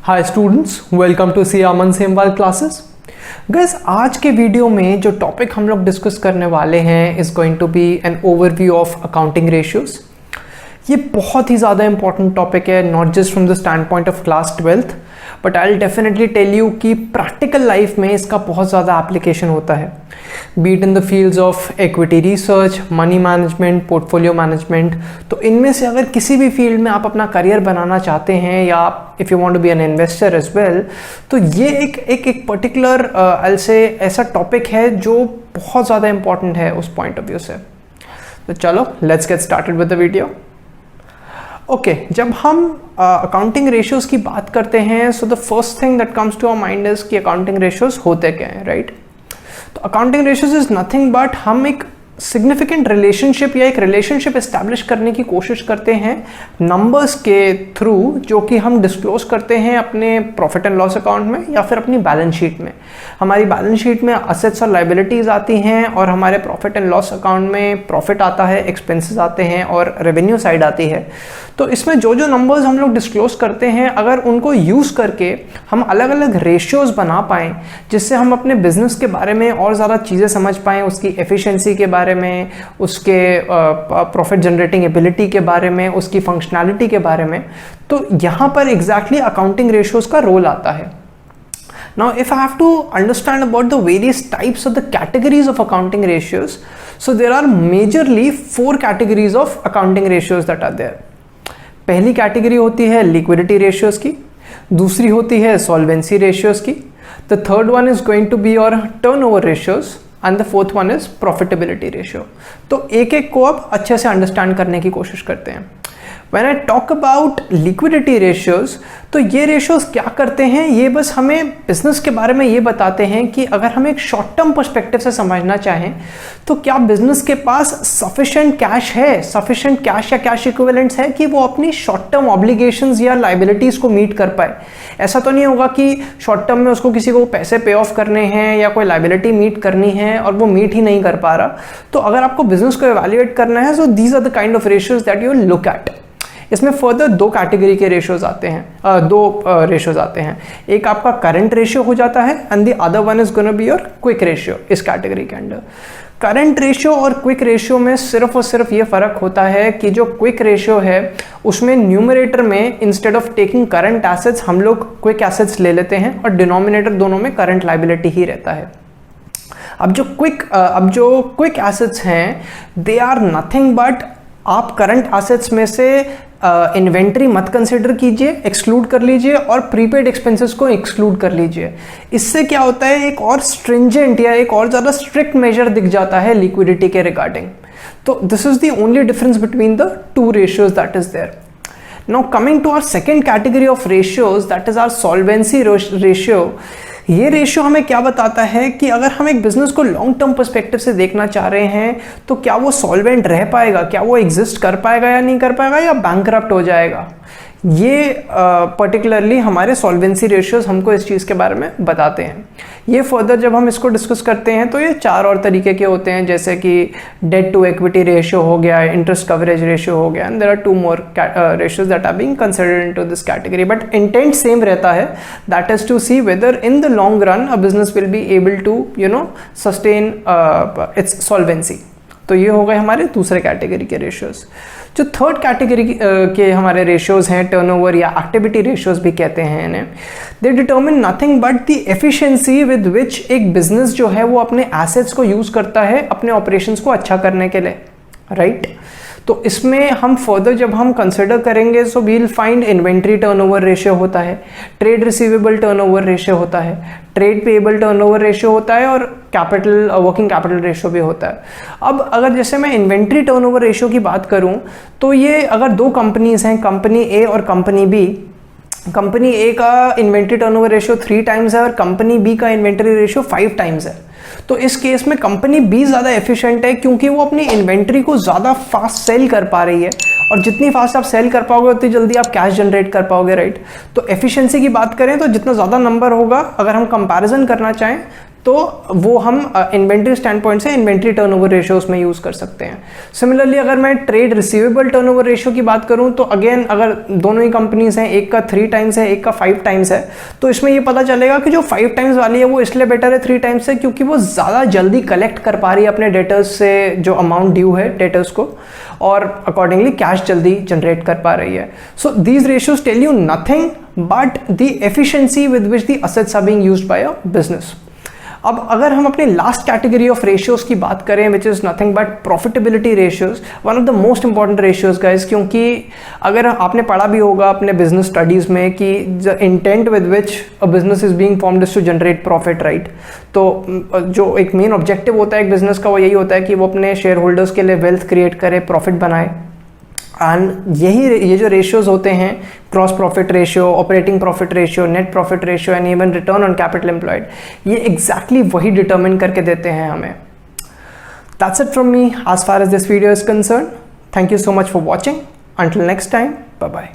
Hi students, welcome to C Aman Semwal classes. Guys, आज के video में जो टॉपिक हम लोग डिस्कस करने वाले हैं is going to be an overview of accounting ratios. ये बहुत ही ज़्यादा इंपॉर्टेंट टॉपिक है, not just from the stand point of class 12th, but I will definitely tell you कि प्रैक्टिकल लाइफ में इसका बहुत ज़्यादा एप्लीकेशन होता है, be it in the fields of equity research, money management, portfolio management. तो इनमें से अगर किसी भी फील्ड में आप अपना करियर बनाना चाहते हैं या if you want to be an investor as well, तो ये एक पर्टिकुलर आई से ऐसा टॉपिक है जो बहुत ज़्यादा इंपॉर्टेंट है उस पॉइंट ऑफ व्यू से। तो चलो let's get started with the video. Okay, जब हम अकाउंटिंग रेशियोज की बात करते हैं, so the first thing that comes to our mind is कि अकाउंटिंग रेशियोज होते क्या हैं, राइट? तो accounting ratios is nothing but हम एक सिग्निफिकेंट रिलेशनशिप या एक रिलेशनशिप एस्टैब्लिश करने की कोशिश करते हैं नंबर्स के थ्रू, जो कि हम डिस्क्लोज करते हैं अपने प्रॉफिट एंड लॉस अकाउंट में या फिर अपनी बैलेंस शीट में। हमारी बैलेंस शीट में असेट्स और लाइबिलिटीज़ आती हैं और हमारे प्रॉफिट एंड लॉस अकाउंट में प्रॉफिट आता है, एक्सपेंसेस आते हैं और रेवेन्यू साइड आती है। तो इसमें जो जो नंबर्स हम लोग डिस्क्लोज करते हैं, अगर उनको यूज़ करके हम अलग अलग रेशियोज़ बना पाएँ जिससे हम अपने बिजनेस के बारे में और ज़्यादा चीज़ें समझ पाएँ, उसकी एफिशिएंसी के बारे में, उसके प्रॉफिट जनरेटिंग एबिलिटी के बारे में, उसकी फंक्शनैलिटी के बारे में, तो यहाँ पर एग्जैक्टली अकाउंटिंग रेशियोज़ का रोल आता है। Now, if I have to understand about the various types of the categories of accounting ratios, so there are majorly 4 categories of accounting ratios that are there. पहली category होती है liquidity ratios की, दूसरी होती है solvency ratios की, the third one is going to be your turnover ratios and the fourth one is profitability ratio. तो एक एक को अब अच्छे से अंडरस्टैंड करने की कोशिश करते हैं। When I talk about liquidity ratios, तो ये रेशियोज क्या करते हैं, ये बस हमें बिजनेस के बारे में ये बताते हैं कि अगर हम एक शॉर्ट टर्म पर्सपेक्टिव से समझना चाहें तो क्या बिजनेस के पास सफिशिएंट कैश है, सफिशिएंट कैश या कैश इक्विवेलेंट्स है कि वो अपनी शॉर्ट टर्म ऑब्लिगेशंस या लाइबिलिटीज़ को मीट कर पाए। ऐसा तो नहीं होगा कि शॉर्ट टर्म में उसको किसी को पैसे पे ऑफ करने हैं या कोई लाइबिलिटी मीट करनी है और वो मीट ही नहीं कर पा रहा। तो अगर आपको बिजनेस को एवेल्युएट करना है, so these are the kind of ratios that you look at. इसमें फर्दर 2 कैटेगरी के रेशियोज आते हैं, 2 रेशियोज आते हैं। एक आपका करंट रेशियो हो जाता है and the other one is gonna be your quick ratio. इस कैटेगरी के अंडर करंट रेशियो और क्विक रेशियो में सिर्फ और सिर्फ ये फर्क होता है कि जो क्विक रेशियो है उसमें न्यूमरेटर में instead of taking current assets हम लोग क्विक एसेट्स ले लेते हैं और डिनोमिनेटर दोनों में करंट लाइबिलिटी ही रहता है। अब जो क्विक एसेट्स हैं दे आर नथिंग बट, आप करंट एसेट्स में से इन्वेंट्री मत कंसिडर कीजिए, एक्सक्लूड कर लीजिए, और प्रीपेड एक्सपेंसेस को एक्सक्लूड कर लीजिए। इससे क्या होता है, एक और स्ट्रिंजेंट या एक और ज़्यादा स्ट्रिक्ट मेजर दिख जाता है लिक्विडिटी के रिगार्डिंग। तो this is the only difference between the 2 ratios that is there. Now coming to our second category of ratios, that is our solvency ratio. ये रेशियो हमें क्या बताता है कि अगर हम एक बिजनेस को लॉन्ग टर्म पर्सपेक्टिव से देखना चाह रहे हैं तो क्या वो सॉल्वेंट रह पाएगा, क्या वो एग्जिस्ट कर पाएगा या नहीं कर पाएगा, या बैंकरप्ट हो जाएगा। ये पर्टिकुलरली हमारे सॉल्वेंसी रेशियोज हमको इस चीज़ के बारे में बताते हैं। ये फर्दर जब हम इसको डिस्कस करते हैं तो ये 4 और तरीके के होते हैं, जैसे कि डेट टू इक्विटी रेशियो हो गया, इंटरेस्ट कवरेज रेशियो हो गया, and there are 2 more ratios that are being considered into this category, but intent same रहता है, that is to see whether in the long run a business will be able to sustain its solvency. तो ये हो गए हमारे दूसरे category के ratios. जो थर्ड कैटेगरी के हमारे रेशियोज हैं, टर्नओवर या एक्टिविटी रेशियोज भी कहते हैं इन्हें, दे determine nothing but the efficiency with विच एक बिजनेस जो है वो अपने एसेट्स को यूज करता है अपने ऑपरेशंस को अच्छा करने के लिए, राइट? तो इसमें हम फर्दर जब हम कंसिडर करेंगे so we will find inventory turnover ratio होता है, ट्रेड रिसीवेबल टर्नओवर रेशियो होता है, ट्रेड पेएबल टर्नओवर रेशियो होता है, और कैपिटल वर्किंग कैपिटल रेशियो भी होता है। अब अगर जैसे मैं इन्वेंट्री टर्नओवर रेशियो की बात करूं तो ये अगर 2 कंपनीज हैं, कंपनी ए और कंपनी बी, कंपनी ए का इन्वेंट्री टर्नओवर रेशियो 3 टाइम्स है और कंपनी बी का इन्वेंट्री रेशियो 5 टाइम्स है, तो इस केस में कंपनी बी ज़्यादा एफिशिएंट है क्योंकि वो अपनी इन्वेंट्री को ज़्यादा फास्ट सेल कर पा रही है, और जितनी फास्ट आप सेल कर पाओगे उतनी जल्दी आप कैश जनरेट कर पाओगे, राइट? तो एफिशिएंसी की बात करें तो जितना ज़्यादा नंबर होगा, अगर हम कंपैरिजन करना चाहें तो वो हम इन्वेंट्री स्टैंड पॉइंट से इन्वेंट्री टर्नओवर रेशियो उसमें यूज़ कर सकते हैं। सिमिलरली अगर मैं ट्रेड रिसीवेबल टर्नओवर रेशियो की बात करूं तो अगेन अगर दोनों ही कंपनीज हैं, एक का 3 टाइम्स है, एक का 5 टाइम्स है, तो इसमें ये पता चलेगा कि जो 5 टाइम्स वाली है वो इसलिए बेटर है 3 टाइम्स से क्योंकि वो ज़्यादा जल्दी कलेक्ट कर पा रही है अपने डेटर्स से जो अमाउंट ड्यू है डेटर्स को, और अकॉर्डिंगली कैश जल्दी जनरेट कर पा रही है। So these ratios tell you nothing but the efficiency with which the assets are being used by a business. अब अगर हम अपने लास्ट कैटेगरी ऑफ रेशियोज की बात करें which is nothing but profitability ratios, one of the most important ratios guys, क्योंकि अगर आपने पढ़ा भी होगा अपने बिजनेस स्टडीज में कि the intent with which a business is being formed is to generate profit, right. तो जो एक मेन ऑब्जेक्टिव होता है एक बिजनेस का वो यही होता है कि वो अपने शेयर होल्डर्स के लिए वेल्थ क्रिएट करे, प्रॉफिट बनाए। एंड ये जो रेशियोज होते हैं, gross profit ratio, operating profit ratio, net profit ratio and even return on capital employed, ये एग्जैक्टली वही डिटरमिन करके देते हैं हमें। That's it from me as far as this video is concern. Thank you so much for watching. Until next time, bye bye.